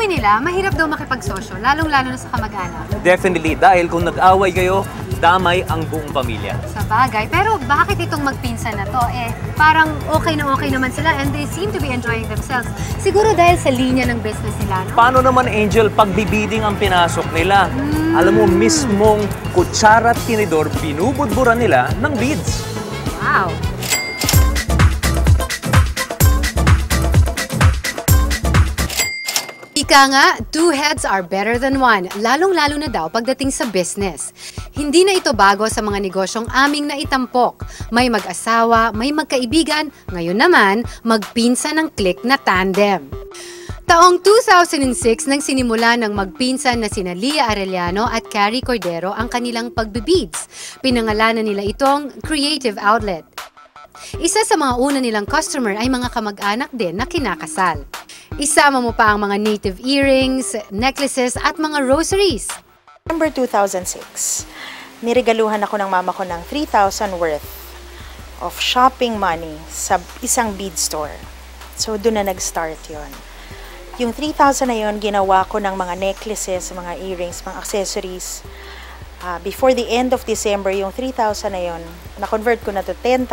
Sabi nila, mahirap daw makipagsosyo, lalong-lalo na sa kamag-anak. Definitely, dahil kung nag-away kayo, damay ang buong pamilya. Sa bagay, pero bakit itong magpinsan na to? Parang okay naman sila and they seem to be enjoying themselves. Siguro dahil sa linya ng business nila, no? Paano naman, Angel, pagbibiding ang pinasok nila? Alam mo, mismong kutsara at tinidor, binubudburan nila ng beads. Wow! Ika nga, two heads are better than one, lalong-lalo na daw pagdating sa business. Hindi na ito bago sa mga negosyong aming naitampok. May mag-asawa, may magkaibigan, ngayon naman, magpinsan ng click na tandem. Taong 2006 nang sinimula ng magpinsan na sina Lia Arellano at Carrie Cordero ang kanilang pagbibids. Pinangalanan nila itong Creative Outlet. Isa sa mga una nilang customer ay mga kamag-anak din na kinakasal. Isama mo pa ang mga native earrings, necklaces at mga rosaries. November 2006, niregaluhan ako ng mama ko ng 3,000 worth of shopping money sa isang bead store. So doon na nag-start yon. Yung 3,000 na yon, ginawa ko ng mga necklaces, mga earrings, mga accessories. Before the end of December, yung 3,000 na yon, na-convert ko na to 10,000.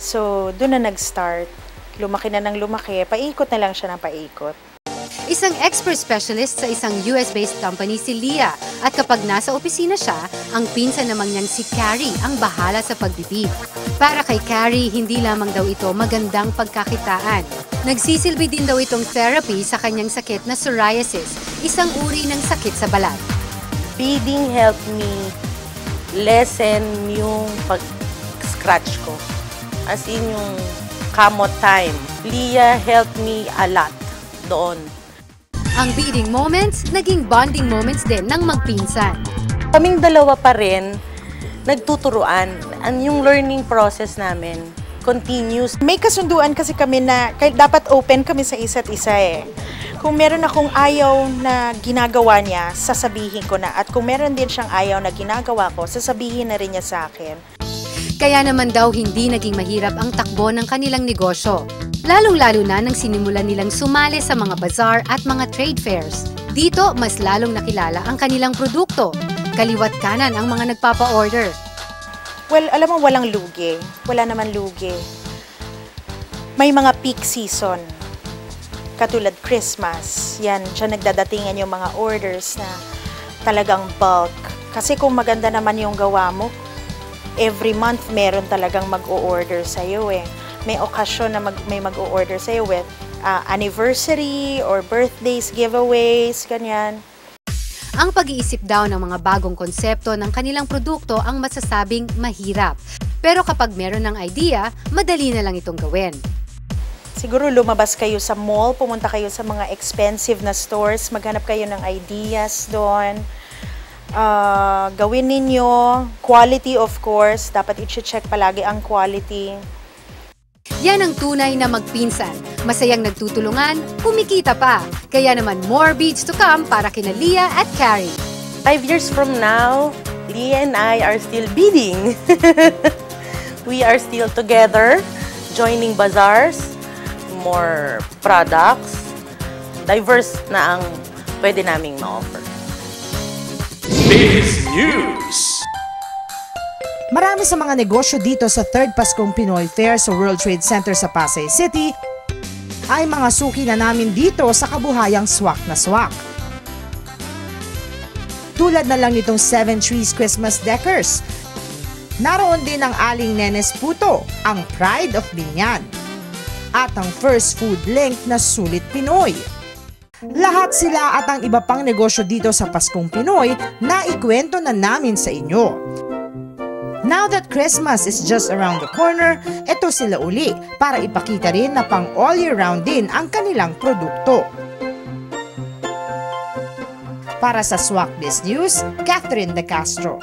So doon na nag-start. Lumaki na ng lumaki, paikot na lang siya ng paikot. Isang expert specialist sa isang US-based company si Lia at kapag nasa opisina siya, ang pinsan naman niyang si Carrie ang bahala sa pagbibid. Para kay Carrie, hindi lamang daw ito magandang pagkakitaan. Nagsisilbi din daw itong therapy sa kanyang sakit na psoriasis, isang uri ng sakit sa balat. Beading helped me lessen yung pag-scratch ko. As in yung kamot time. Lia helped me a lot doon. Ang beading moments, naging bonding moments din ng magpinsan. Kaming dalawa pa rin, nagtuturuan. Yung learning process namin continues. May kasunduan kasi kami na dapat open kami sa isa't isa eh. Kung meron akong ayaw na ginagawa niya, sasabihin ko na. At kung meron din siyang ayaw na ginagawa ko, sasabihin na rin niya sa akin. Kaya naman daw hindi naging mahirap ang takbo ng kanilang negosyo. Lalong-lalo na nang sinimulan nilang sumali sa mga bazaar at mga trade fairs. Dito, mas lalong nakilala ang kanilang produkto. Kaliwat kanan ang mga nagpapa-order. Well, alam mo, walang lugi. Wala naman lugi. May mga peak season. Katulad Christmas. Yan, dyan nagdadatingan yung mga orders na talagang bulk. Kasi kung maganda naman yung gawa mo, every month meron talagang mag-o-order sa'yo eh. May okasyon na may mag-o-order sa'yo with anniversary or birthdays, giveaways, ganyan. Ang pag-iisip daw ng mga bagong konsepto ng kanilang produkto ang masasabing mahirap. Pero kapag meron ng idea, madali na lang itong gawin. Siguro lumabas kayo sa mall, pumunta kayo sa mga expensive na stores, maghanap kayo ng ideas doon. Gawin ninyo, quality of course, dapat i-check palagi ang quality. Yan ang tunay na magpinsan. Masayang nagtutulungan, kumikita pa. Kaya naman more beads to come para kina Lia at Carrie. 5 years from now, Lia and I are still beading. We are still together, joining bazaars, more products, diverse na ang pwede naming ma-offer. Biz News. Marami sa mga negosyo dito sa 3rd Paskong Pinoy Fair sa World Trade Center sa Pasay City ay mga suki na namin dito sa kabuhayang swak na swak. Tulad na lang nitong 7 Trees Christmas Deckers. Naroon din ang Aling Nenes Puto, ang Pride of Binyan. At ang First Food Link na Sulit Pinoy. Lahat sila at ang iba pang negosyo dito sa Paskong Pinoy na ikwento na namin sa inyo. Now that Christmas is just around the corner, eto sila uli para ipakita rin na pang all year round din ang kanilang produkto. Para sa Swak Biz News, Catherine De Castro.